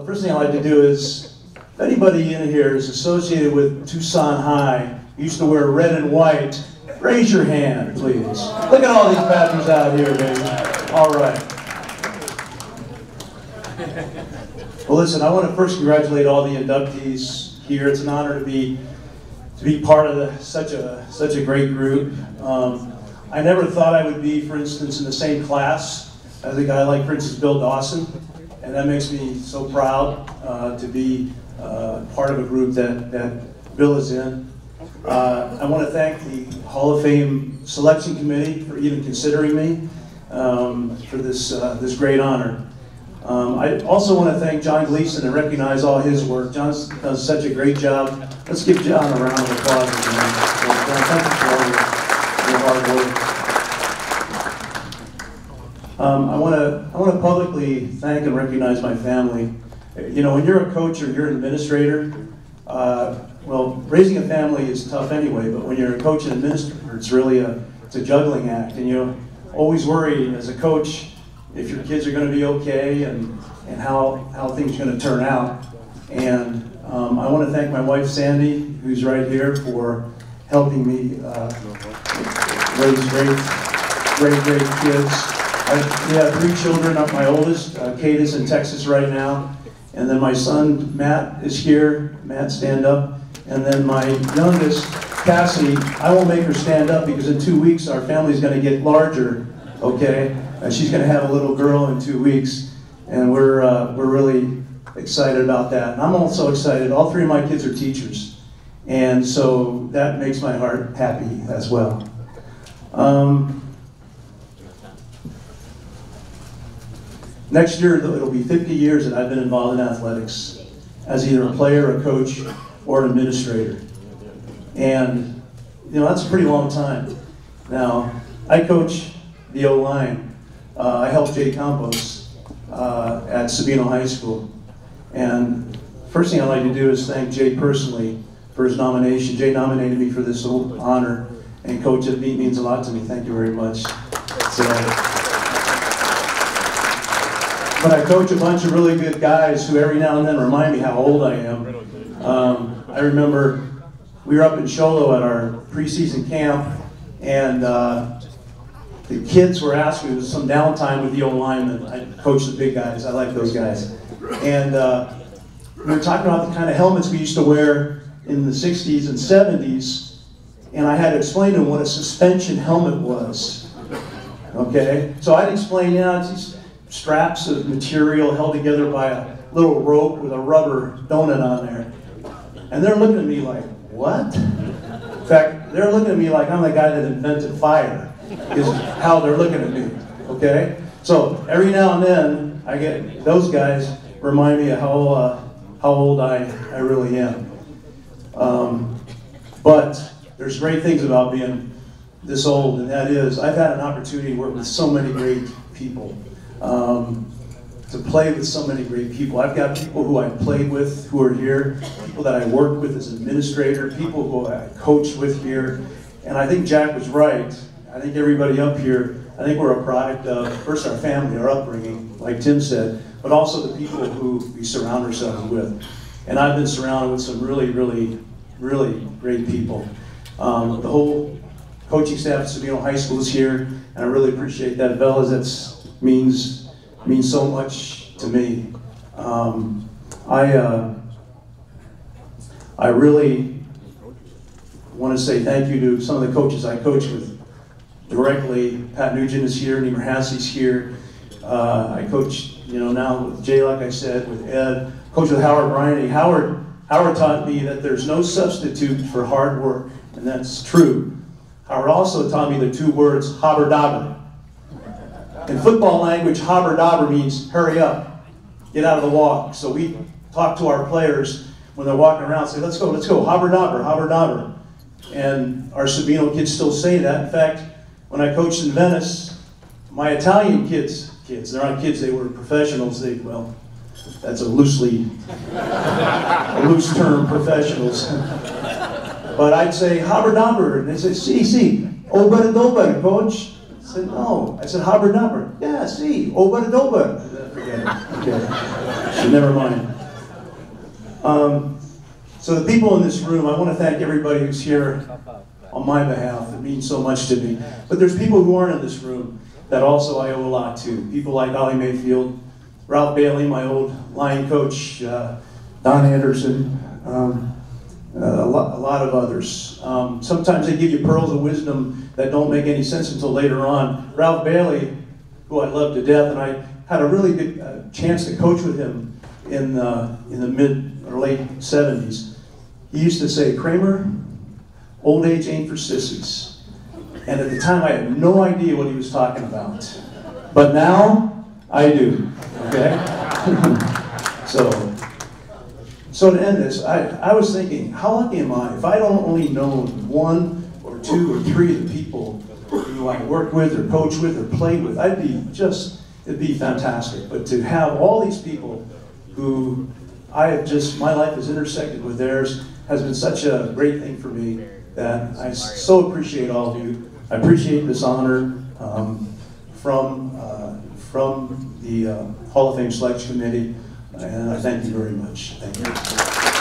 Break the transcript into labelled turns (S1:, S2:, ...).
S1: the first thing I like to do is, if anybody in here is associated with Tucson High, used to wear red and white, raise your hand, please. Look at all these Badgers out here, baby. All right. Well, listen, I want to first congratulate all the inductees here. It's an honor to be part of such a great group. I never thought I would be, for instance, in the same class as a guy like, for instance, Bill Dawson, and that makes me so proud to be part of a group that Bill is in. I want to thank the Hall of Fame Selection Committee for even considering me for this great honor. I also want to thank John Gleason and recognize all his work. John does such a great job. Let's give John a round of applause. John, thank you for all your hard work. I want to publicly thank and recognize my family. You know, when you're a coach or you're an administrator, well, raising a family is tough anyway, but when you're a coach and administrator, it's really a juggling act, and you always worry as a coach if your kids are going to be okay and how things are going to turn out. And I want to thank my wife Sandy, who's right here, for helping me raise great kids. We have 3 children. My oldest, Kate, is in Texas right now, and then my son Matt is here. Matt, stand up. And then my youngest, Cassie, I won't make her stand up because in 2 weeks our family's going to get larger. Okay. She's going to have a little girl in 2 weeks, and we're really excited about that. And I'm also excited. All 3 of my kids are teachers, and so that makes my heart happy as well. Next year, it'll be 50 years that I've been involved in athletics as either a player, a coach, or an administrator. And, you know, that's a pretty long time. Now, I coach the O-line. I helped Jay Campos at Sabino High School. And first thing I'd like to do is thank Jay personally for his nomination. Jay nominated me for this honor, and Coach, it means a lot to me. Thank you very much. But I coach a bunch of really good guys who every now and then remind me how old I am. I remember we were up in Sholo at our preseason camp, and the kids were asking, there was some downtime with the O-linemen. I coach the big guys, I like those guys. And we were talking about the kind of helmets we used to wear in the 60s and 70s, and I had to explain to them what a suspension helmet was. Okay? So I'd explain, you know, it's these straps of material held together by a little rope with a rubber donut on there. And they're looking at me like, what? In fact, they're looking at me like I'm the guy that invented fire, is how they're looking at me, okay? So every now and then, I get those guys remind me of how old I really am. But there's great things about being this old, and that is, I've had an opportunity to work with so many great people, to play with so many great people. I've got people who I played with who are here, people that I worked with as an administrator, people who I coached with here, and I think Jack was right. I think everybody up here, I think we're a product of, first, our family, our upbringing, like Tim said, but also the people who we surround ourselves with. And I've been surrounded with some really, really, really great people. The whole coaching staff at Sabino High School is here, and I really appreciate that. Fellas, that means so much to me. I really want to say thank you to some of the coaches I coach with directly. Pat Nugent is here, Neemer Hassey's here. I coach, you know, now with Jay, like I said, with Ed. Coach with Howard Bryant. Howard taught me that there's no substitute for hard work, and that's true. Howard also taught me the 2 words, hobber dobber. In football language, hobber dobber means hurry up, get out of the walk. So we talk to our players when they're walking around, say, let's go, hobber dobber, hobber dobber. And our Sabino kids still say that. In fact, when I coached in Venice, my Italian kids, they're not kids, they were professionals. Well, that's a loose term, professionals. But I'd say, hobber dobber, and they say, si, ober dober, coach. I said, no. I said, hobber dobber. Yeah, si, ober dober. Forget it. Okay. So never mind. So the people in this room, I want to thank everybody who's here on my behalf. It means so much to me. But there's people who aren't in this room that also I owe a lot to. People like Ollie Mayfield, Ralph Bailey, my old line coach, Don Anderson, a lot of others. Sometimes they give you pearls of wisdom that don't make any sense until later on. Ralph Bailey, who I love to death, and I had a really good chance to coach with him in the mid or late 70s. He used to say, "Kreamer, old age ain't for sissies." And at the time I had no idea what he was talking about. But now, I do, okay? So to end this, I was thinking, how lucky am I if I don't only know one or two or three of the people who I work with or coach with or play with, it'd be fantastic. But to have all these people who my life has intersected with theirs has been such a great thing for me that I so appreciate all of you. I appreciate this honor from the Hall of Fame Selection Committee, and I thank you very much. Thank you.